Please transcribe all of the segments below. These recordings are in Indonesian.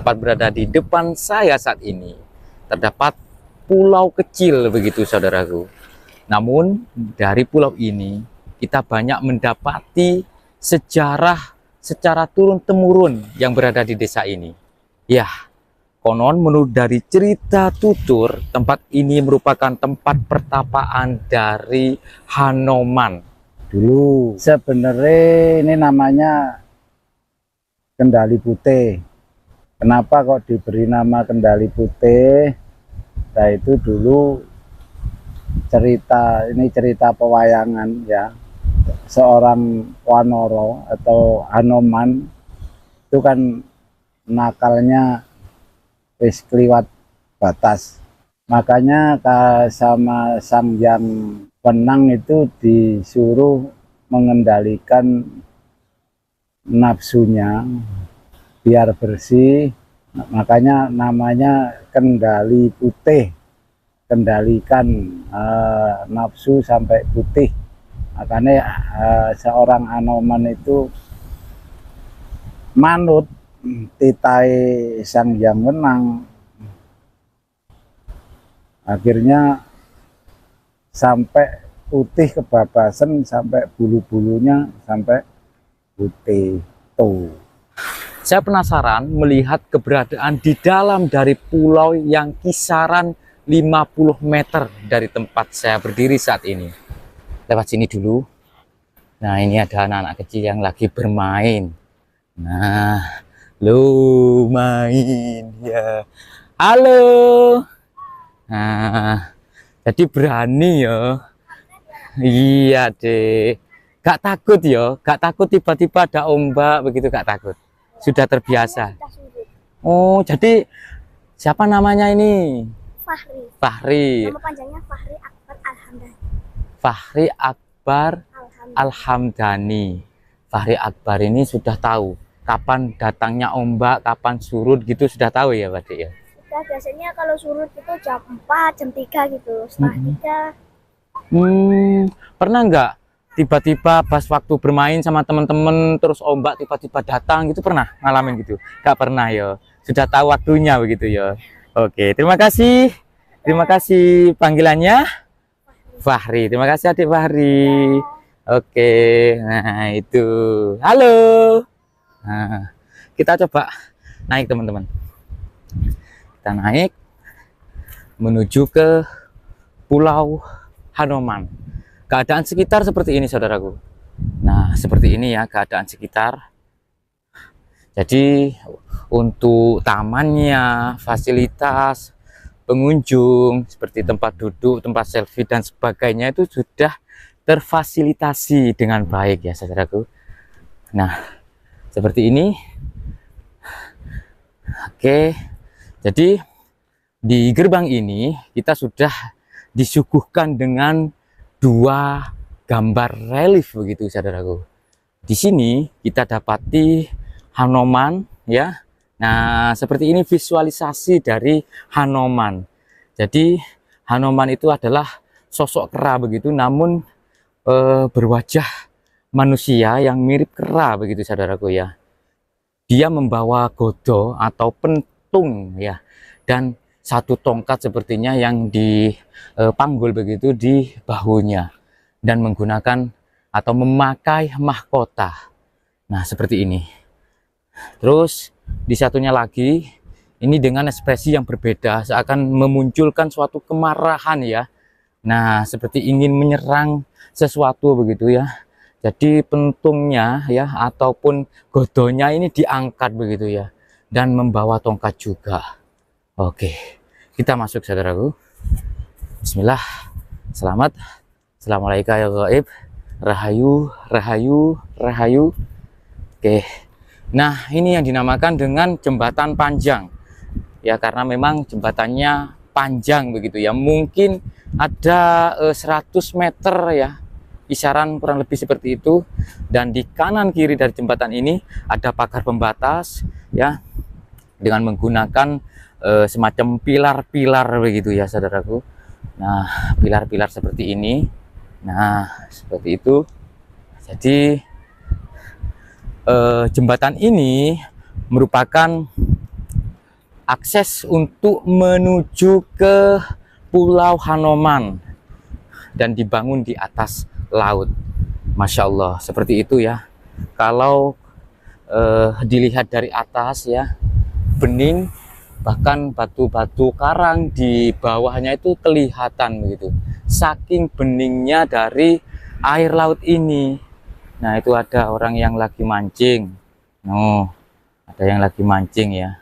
tepat berada di depan saya saat ini, terdapat pulau kecil begitu saudaraku. Namun dari pulau ini kita banyak mendapati sejarah secara turun-temurun yang berada di desa ini. Ya, konon menurut dari cerita tutur, tempat ini merupakan tempat pertapaan dari Hanoman. Dulu sebenarnya ini namanya Kendali Putih. Kenapa kok diberi nama Kendali Putih? Nah itu dulu cerita pewayangan ya. Seorang Wanoro atau Hanoman itu kan nakalnya wis kliwat batas. Makanya sama Sang Yang Wenang itu disuruh mengendalikan nafsunya biar bersih, makanya namanya Kendali Putih, kendalikan nafsu sampai putih. Makanya seorang Hanoman itu manut titai Sang Yang Wenang, akhirnya sampai putih kebabasan, sampai bulu-bulunya sampai putih tuh. Saya penasaran melihat keberadaan di dalam dari pulau yang kisaran 50 meter dari tempat saya berdiri saat ini. Lewat sini dulu. Nah, ini ada anak-anak kecil yang lagi bermain. Nah, lo main ya. Halo. Nah, jadi berani ya. Iya deh. Gak takut ya, gak takut tiba-tiba ada ombak begitu, gak takut. Sudah terbiasa. Oh, jadi siapa namanya ini? Fahri. Fahri. Nama panjangnya Fahri Akbar Alhamdani. Fahri Akbar Alhamdani. Fahri Akbar ini sudah tahu kapan datangnya ombak, kapan surut gitu, sudah tahu ya Pak Dik ya? Sudah, biasanya kalau surut itu jam 4, jam 3 gitu. Setelah 3. Pernah nggak tiba-tiba pas waktu bermain sama teman-teman terus ombak tiba-tiba datang gitu, pernah ngalamin gitu? Nggak pernah ya, sudah tahu waktunya begitu ya. Oke, terima kasih panggilannya Fahri. Terima kasih adik Fahri. Oke, nah itu halo. Nah, kita coba naik teman-teman, kita naik menuju ke Pulau Hanoman. Keadaan sekitar seperti ini saudaraku. Nah, seperti ini ya keadaan sekitar. Jadi untuk tamannya, fasilitas pengunjung seperti tempat duduk, tempat selfie dan sebagainya itu sudah terfasilitasi dengan baik ya saudaraku. Nah, seperti ini. Oke. Jadi di gerbang ini kita sudah disuguhkan dengan dua gambar relief begitu saudaraku. Di sini kita dapati Hanoman ya. Nah, seperti ini visualisasi dari Hanoman. Jadi Hanoman itu adalah sosok kera begitu, namun berwajah manusia yang mirip kera begitu saudaraku ya. Dia membawa godo atau pentung ya, dan satu tongkat sepertinya yang dipanggul begitu di bahunya, dan menggunakan atau memakai mahkota. Nah, seperti ini. Terus di satunya lagi ini dengan ekspresi yang berbeda, seakan memunculkan suatu kemarahan ya. Nah, seperti ingin menyerang sesuatu begitu ya. Jadi pentungnya ya ataupun godonya ini diangkat begitu ya, dan membawa tongkat juga. Oke, kita masuk saudaraku. Bismillah. Selamat. Assalamualaikum ya gaib. Rahayu, rahayu, rahayu. Oke. Nah, ini yang dinamakan dengan jembatan panjang. Ya, karena memang jembatannya panjang begitu ya. Mungkin ada 100 meter ya. Kisaran kurang lebih seperti itu. Dan di kanan kiri dari jembatan ini ada pagar pembatas ya, dengan menggunakan semacam pilar-pilar begitu ya saudaraku. Nah, pilar-pilar seperti ini. Nah, seperti itu. Jadi jembatan ini merupakan akses untuk menuju ke Pulau Hanoman dan dibangun di atas laut. Masya Allah, seperti itu ya. Kalau dilihat dari atas ya, bening, bahkan batu-batu karang di bawahnya itu kelihatan begitu. Saking beningnya dari air laut ini. Nah, itu ada orang yang lagi mancing. Oh, ada yang lagi mancing ya.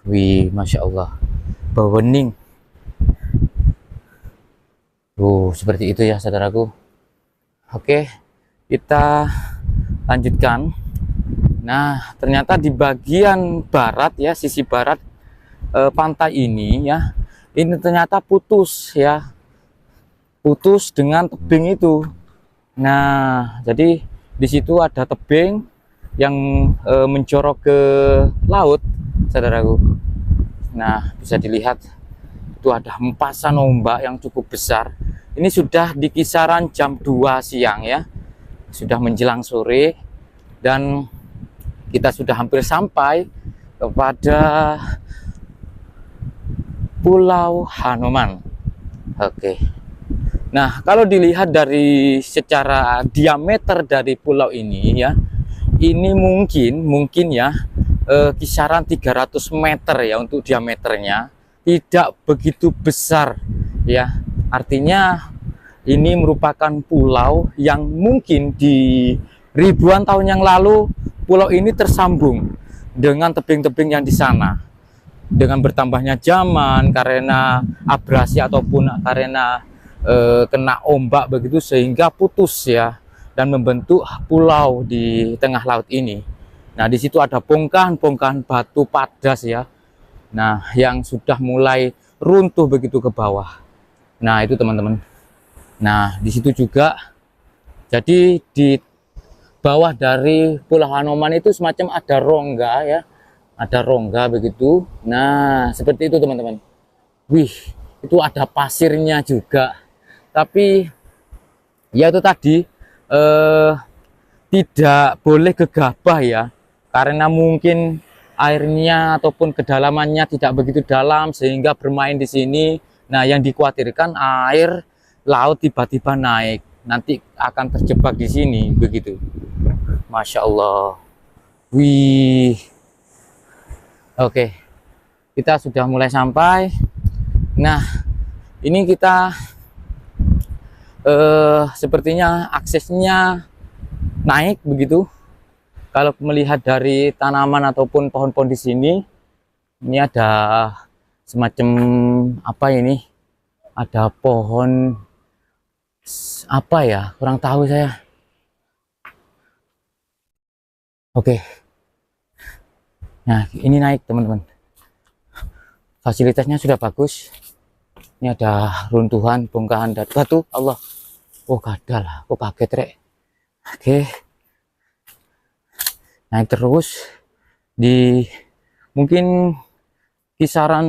Wih, Masya Allah, bening. Seperti itu ya saudaraku. Oke, kita lanjutkan. Nah, ternyata di bagian barat ya, sisi barat pantai ini ya, ini ternyata putus ya, putus dengan tebing itu. Nah, jadi di situ ada tebing yang menjorok ke laut, saudaraku. Nah, bisa dilihat itu ada hempasan ombak yang cukup besar. Ini sudah di kisaran jam 2 siang ya, sudah menjelang sore, dan kita sudah hampir sampai kepada Pulau Hanoman. Oke. Nah, kalau dilihat dari secara diameter dari pulau ini ya, ini mungkin ya kisaran 300 meter ya untuk diameternya, tidak begitu besar ya. Artinya ini merupakan pulau yang mungkin di ribuan tahun yang lalu pulau ini tersambung dengan tebing-tebing yang di sana. Dengan bertambahnya zaman karena abrasi ataupun karena kena ombak begitu, sehingga putus ya dan membentuk pulau di tengah laut ini. Nah, di situ ada bongkahan-bongkahan batu padas ya. Nah, yang sudah mulai runtuh begitu ke bawah. Nah, itu teman-teman. Nah, di situ juga jadi di bawah dari Pulau Hanoman itu semacam ada rongga ya. Ada rongga begitu. Nah, seperti itu teman-teman. Wih, itu ada pasirnya juga. Tapi ya itu tadi tidak boleh gegabah ya, karena mungkin airnya ataupun kedalamannya tidak begitu dalam sehingga bermain di sini. Nah, yang dikhawatirkan air laut tiba-tiba naik, nanti akan terjebak di sini begitu. Masya Allah. Wih. Oke, kita sudah mulai sampai. Nah, ini kita sepertinya aksesnya naik begitu. Kalau melihat dari tanaman ataupun pohon-pohon di sini, ini ada semacam apa ini? Ada pohon apa ya? Kurang tahu saya. Oke. Nah, ini naik teman-teman. Fasilitasnya sudah bagus. Ini ada runtuhan, bongkahan dan batu. Allah. Oh, gadal. Oh, kaget rek. Oke. Naik terus di mungkin kisaran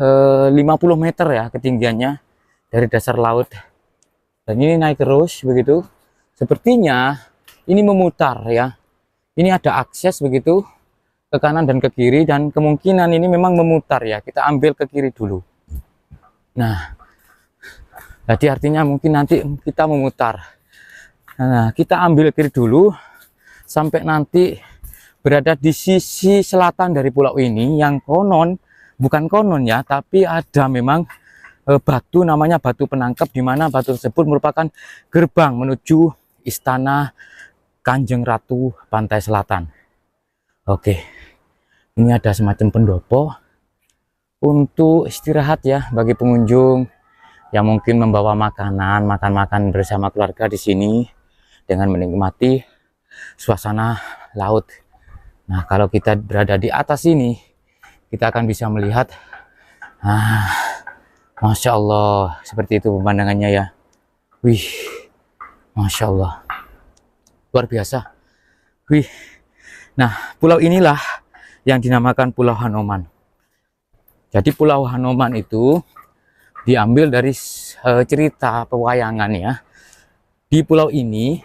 50 meter ya ketinggiannya dari dasar laut. Dan ini naik terus begitu. Sepertinya ini memutar ya. Ini ada akses begitu ke kanan dan ke kiri, dan kemungkinan ini memang memutar ya. Kita ambil ke kiri dulu. Nah, jadi artinya mungkin nanti kita memutar. Nah, kita ambil kiri dulu sampai nanti berada di sisi selatan dari pulau ini, yang konon, bukan konon ya, tapi ada memang batu, namanya batu penangkap, di mana batu tersebut merupakan gerbang menuju istana Kanjeng Ratu Pantai Selatan. Oke, ini ada semacam pendopo untuk istirahat ya bagi pengunjung yang mungkin membawa makanan, makan-makan bersama keluarga di sini dengan menikmati suasana laut. Nah, kalau kita berada di atas ini, kita akan bisa melihat, Masya Allah, seperti itu pemandangannya ya. Wih, Masya Allah, luar biasa. Wih, nah pulau inilah yang dinamakan Pulau Hanoman. Jadi Pulau Hanoman itu diambil dari cerita pewayangan ya. Di pulau ini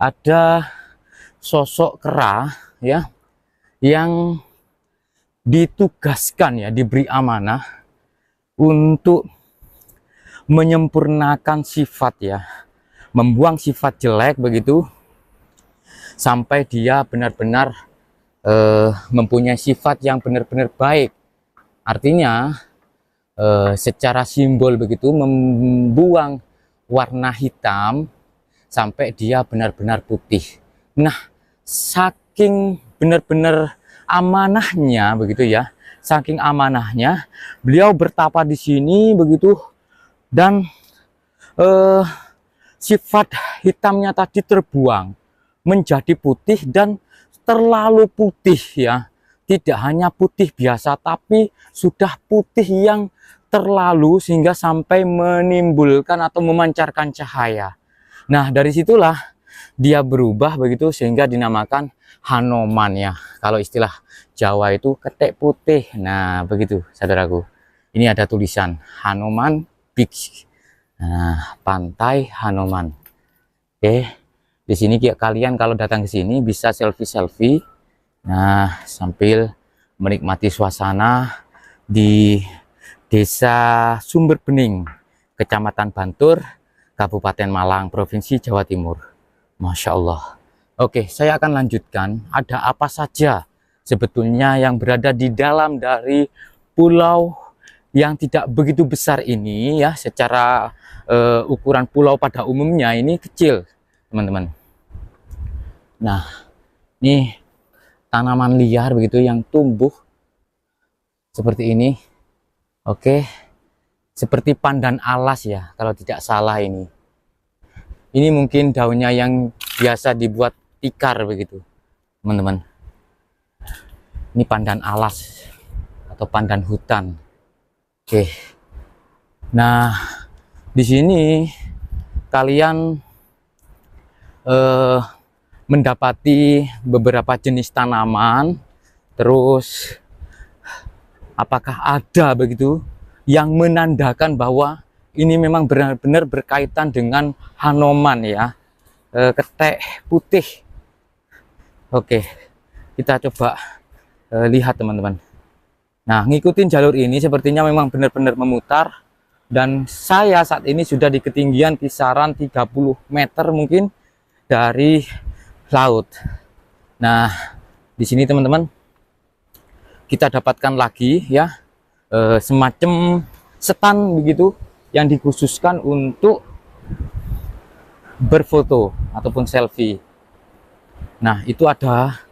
ada sosok kera ya, yang ditugaskan ya, diberi amanah untuk menyempurnakan sifat ya, membuang sifat jelek begitu, sampai dia benar-benar mempunyai sifat yang benar-benar baik. Artinya secara simbol begitu, membuang warna hitam sampai dia benar-benar putih. Nah, saking benar-benar amanahnya begitu ya, saking amanahnya beliau bertapa di sini begitu, dan sifat hitamnya tadi terbuang menjadi putih, dan terlalu putih ya, tidak hanya putih biasa tapi sudah putih yang terlalu, sehingga sampai menimbulkan atau memancarkan cahaya. Nah, dari situlah dia berubah begitu, sehingga dinamakan Hanoman ya. Kalau istilah Jawa itu ketek putih. Nah, begitu saudaraku. Ini ada tulisan Hanoman Beach. Nah, pantai Hanoman. Oke. Di sini kalian kalau datang ke sini bisa selfie-selfie. Nah, sambil menikmati suasana di Desa Sumber Bening, Kecamatan Bantur, Kabupaten Malang, Provinsi Jawa Timur. Masya Allah. Oke, saya akan lanjutkan. Ada apa saja sebetulnya yang berada di dalam dari pulau yang tidak begitu besar ini ya. Secara ukuran pulau pada umumnya ini kecil, teman-teman. Nah, ini tanaman liar begitu yang tumbuh seperti ini. Oke, seperti pandan alas ya, kalau tidak salah ini. Ini mungkin daunnya yang biasa dibuat tikar begitu, teman-teman. Ini pandan alas atau pandan hutan. Oke. Nah, di sini kalian mendapati beberapa jenis tanaman. Terus apakah ada begitu yang menandakan bahwa ini memang benar-benar berkaitan dengan Hanoman ya, ketek putih. Oke, kita coba lihat teman-teman. Nah, ngikutin jalur ini sepertinya memang benar-benar memutar, dan saya saat ini sudah di ketinggian kisaran 30 meter mungkin dari laut. Nah, di sini teman-teman kita dapatkan lagi ya semacam stand begitu yang dikhususkan untuk berfoto ataupun selfie. Nah, itu ada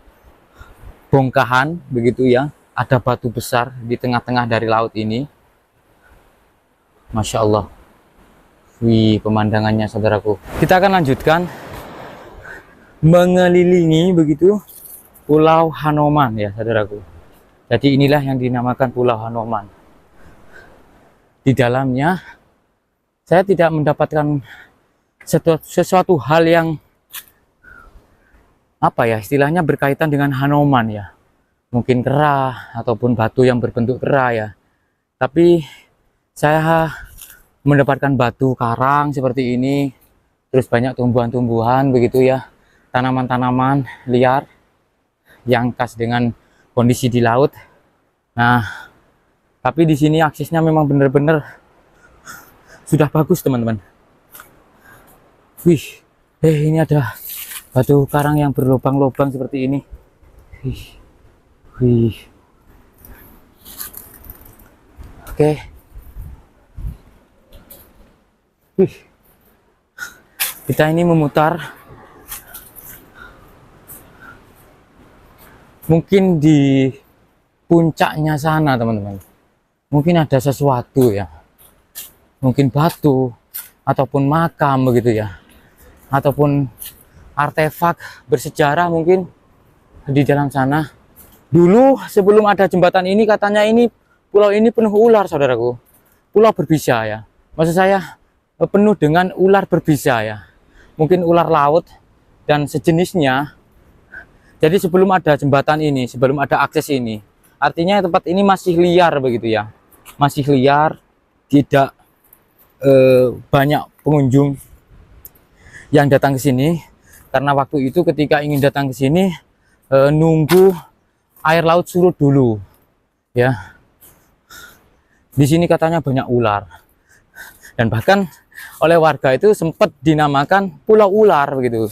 bongkahan begitu ya, ada batu besar di tengah-tengah dari laut ini. Masya Allah. Wih, pemandangannya saudaraku. Kita akan lanjutkan mengelilingi begitu Pulau Hanoman ya saudaraku. Jadi inilah yang dinamakan Pulau Hanoman. Di dalamnya saya tidak mendapatkan sesuatu hal yang apa ya, istilahnya berkaitan dengan Hanoman ya. Mungkin kera ataupun batu yang berbentuk kera ya. Tapi saya mendapatkan batu karang seperti ini. Terus banyak tumbuhan-tumbuhan begitu ya. Tanaman-tanaman liar yang khas dengan kondisi di laut. Nah, tapi di sini aksesnya memang benar-benar sudah bagus teman-teman. Wih, ini ada batu karang yang berlubang-lubang seperti ini. Wih. Oke. Wih. Kita ini memutar. Mungkin di puncaknya sana teman-teman. Mungkin ada sesuatu ya. Mungkin batu ataupun makam begitu ya. Ataupun artefak bersejarah mungkin di dalam sana. Dulu sebelum ada jembatan ini katanya ini pulau ini penuh ular saudaraku. Pulau berbisa ya. Maksud saya penuh dengan ular berbisa ya. Mungkin ular laut dan sejenisnya. Jadi sebelum ada jembatan ini, sebelum ada akses ini, artinya tempat ini masih liar begitu ya. Masih liar, tidak banyak pengunjung yang datang ke sini. Karena waktu itu ketika ingin datang ke sini nunggu air laut surut dulu. Ya. Di sini katanya banyak ular. Dan bahkan oleh warga itu sempat dinamakan Pulau Ular begitu.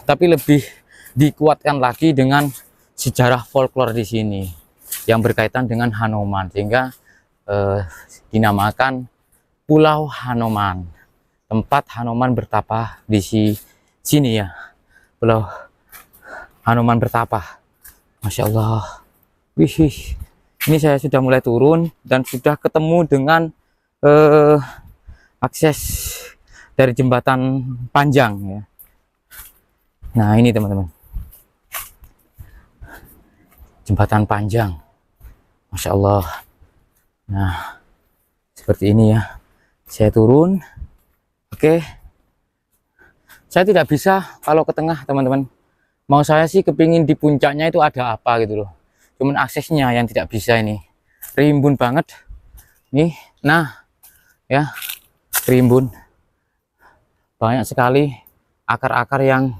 Tapi lebih dikuatkan lagi dengan sejarah folklore di sini yang berkaitan dengan Hanoman, sehingga dinamakan Pulau Hanoman. Tempat Hanoman bertapa di sini ya. Pulau Hanoman bertapa. Masya Allah. Wih, ini saya sudah mulai turun dan sudah ketemu dengan akses dari jembatan panjang ya. Nah ini teman-teman, jembatan panjang, Masya Allah. Nah seperti ini ya, saya turun. Oke, saya tidak bisa kalau ke tengah teman-teman. Mau saya sih kepingin di puncaknya itu ada apa gitu loh, cuman aksesnya yang tidak bisa. Ini rimbun banget nih. Nah ya, rimbun banyak sekali akar-akar yang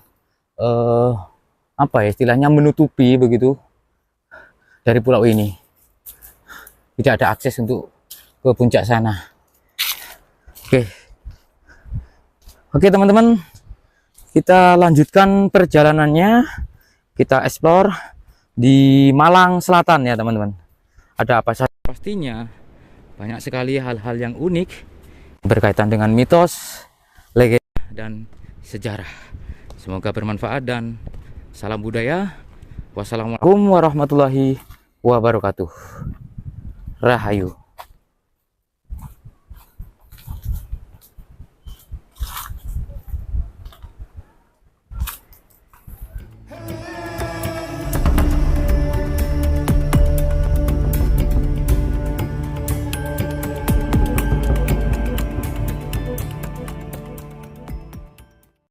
apa ya istilahnya, menutupi begitu dari pulau ini. Tidak ada akses untuk ke puncak sana. Oke teman-teman, kita lanjutkan perjalanannya. Kita explore di Malang Selatan ya teman-teman. Ada apa saja? Pastinya banyak sekali hal-hal yang unik berkaitan dengan mitos, legenda, dan sejarah. Semoga bermanfaat dan salam budaya. Wassalamualaikum warahmatullahi wabarakatuh. Rahayu.